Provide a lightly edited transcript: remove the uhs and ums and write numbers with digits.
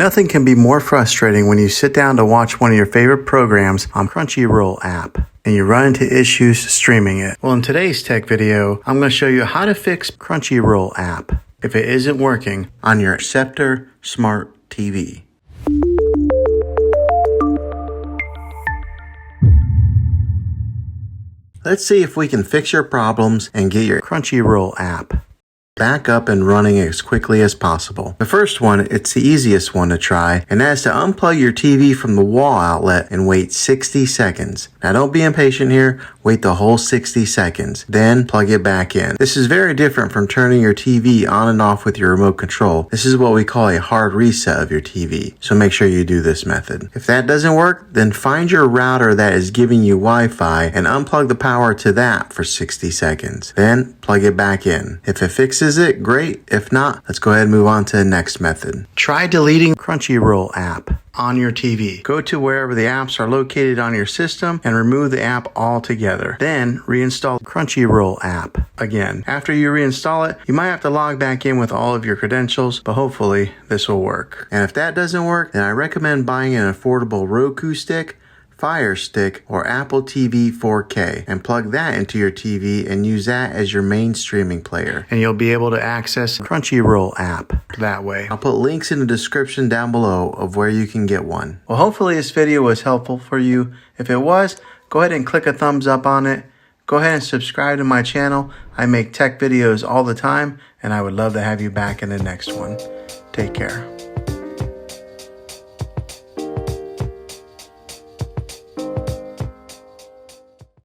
Nothing can be more frustrating when you sit down to watch one of your favorite programs on Crunchyroll app and you run into issues streaming it. Well, in today's tech video, I'm going to show you how to fix Crunchyroll app if it isn't working on your Sceptre Smart TV. Let's see if we can fix your problems and get your Crunchyroll app back up and running as quickly as possible. The first one, it's the easiest one to try, and that's to unplug your TV from the wall outlet and wait 60 seconds. Now don't be impatient here, wait the whole 60 seconds, then plug it back in. This is very different from turning your TV on and off with your remote control. This is what we call a hard reset of your TV, so make sure you do this method. If that doesn't work, then find your router that is giving you Wi-Fi and unplug the power to that for 60 seconds. Then plug it back in. If it fixes it, great. If not, let's go ahead and move on to the next method. Try deleting Crunchyroll app on your TV. Go to wherever the apps are located on your system and remove the app altogether. Then reinstall Crunchyroll app again. After you reinstall it, you might have to log back in with all of your credentials, but hopefully this will work. And if that doesn't work, then I recommend buying an affordable Roku stick, Fire Stick, or Apple TV 4K and plug that into your TV and use that as your main streaming player. And you'll be able to access Crunchyroll app that way. I'll put links in the description down below of where you can get one. Well, hopefully this video was helpful for you. If it was, go ahead and click a thumbs up on it. Go ahead and subscribe to my channel. I make tech videos all the time, and I would love to have you back in the next one. Take care.